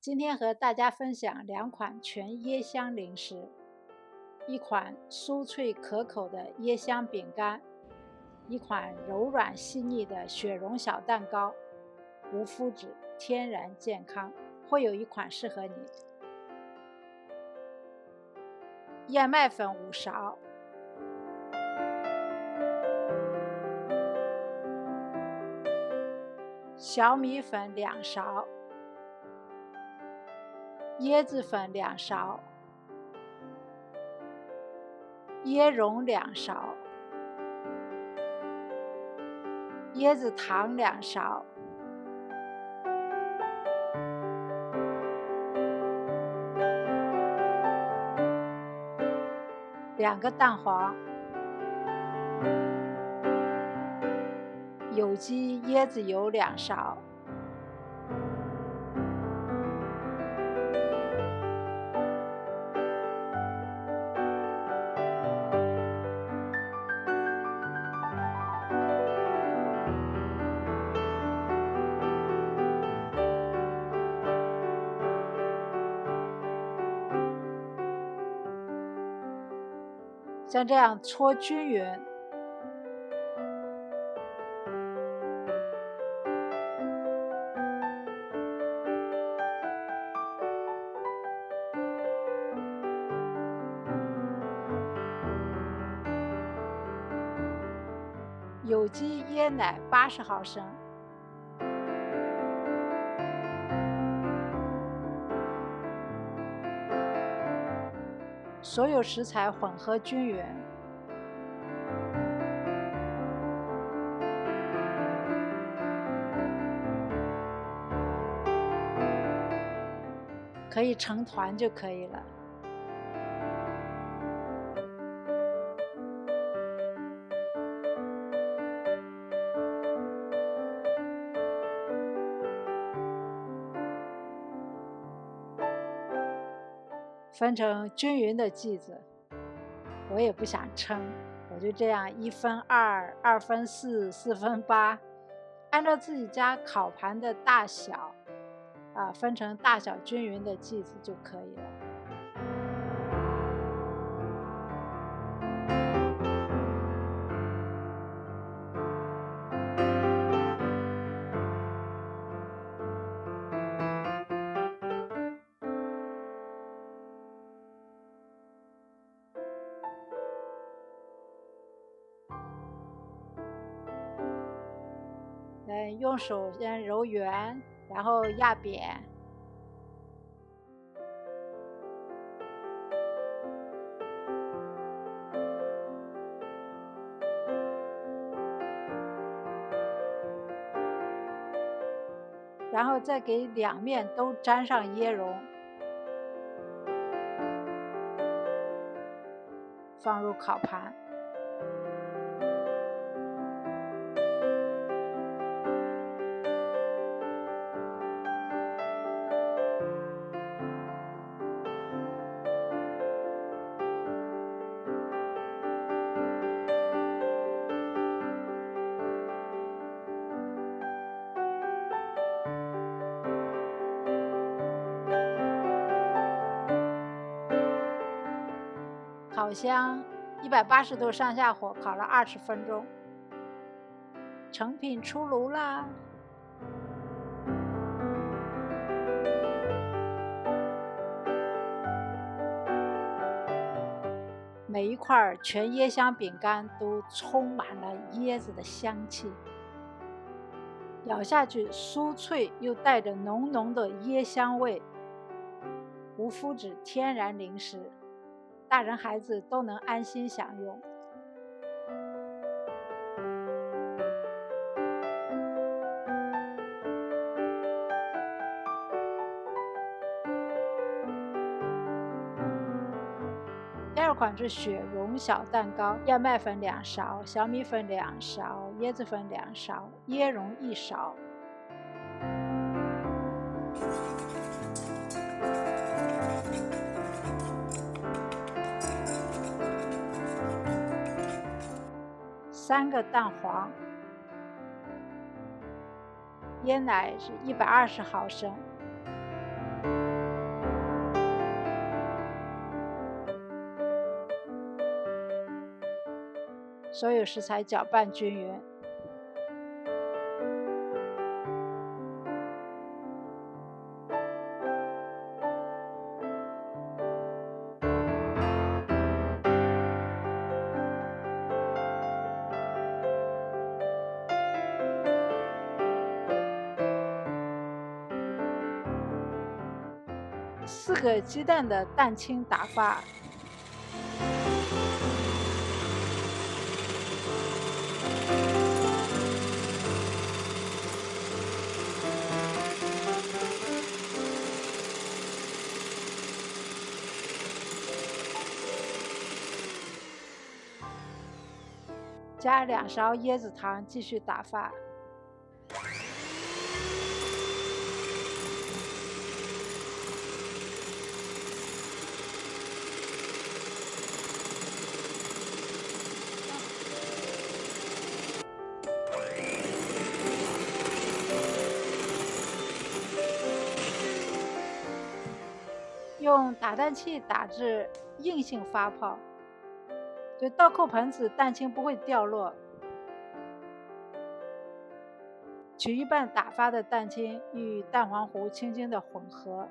今天和大家分享2款全椰香零食，一款酥脆可口的椰香饼干，一款柔软细腻的雪绒小蛋糕，无麸质，天然健康，会有一款适合你。燕麦粉5勺，小米粉2勺，椰子粉2勺，椰蓉2勺，椰子糖2勺，2个蛋黄，有机椰子油2勺，像这样搓均匀。有机椰奶80毫升，所有食材混合均匀，可以成团就可以了。分成均匀的剂子，我也不想称，我就这样1/2、2/4、4/8，按照自己家烤盘的大小分成大小均匀的剂子就可以了。用手先揉圆，然后压扁，然后再给2面都沾上椰蓉，放入烤盘。烤箱180度上下火烤了20分钟，成品出炉啦！每一块全椰香饼干都充满了椰子的香气，咬下去酥脆又带着浓浓的椰香味，无麸质天然零食，大人孩子都能安心享用。第2款是雪绒小蛋糕，燕麦粉2勺，小米粉2勺，椰子粉2勺，椰蓉1勺。3个蛋黄，椰奶是120毫升，所有食材搅拌均匀。4个鸡蛋的蛋清打发，加2勺椰子糖继续打发。用打蛋器打至硬性发泡，就倒扣盆子，蛋清不会掉落。取一半打发的蛋清与蛋黄糊轻轻的混合，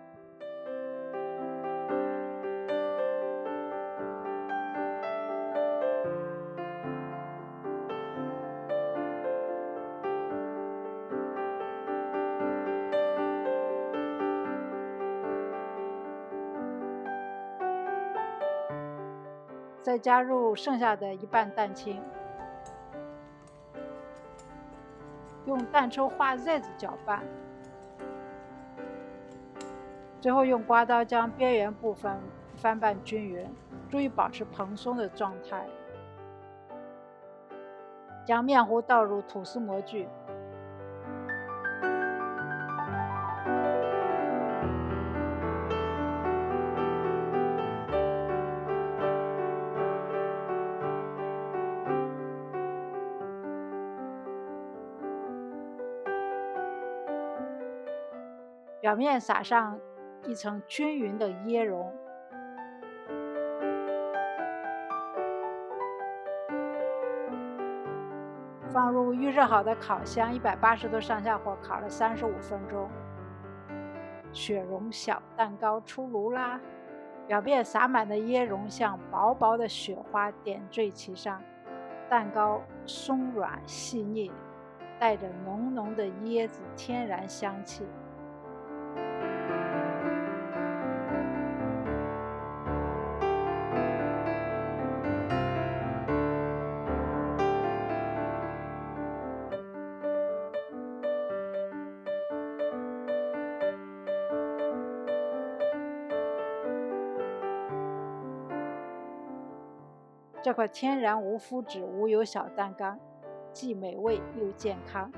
再加入剩下的一半蛋清，用蛋抽画叶子搅拌，最后用刮刀将边缘部分翻拌均匀，注意保持蓬松的状态。将面糊倒入吐司模具，表面撒上一层均匀的椰蓉，放入预热好的烤箱，180度上下火烤了35分钟。雪绒小蛋糕出炉啦！表面撒满的椰蓉像薄薄的雪花点缀其上，蛋糕松软细腻，带着浓浓的椰子天然香气。这块天然无麸质无油小蛋糕，既美味又健康。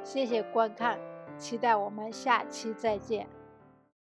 谢谢观看，期待我们下期再见。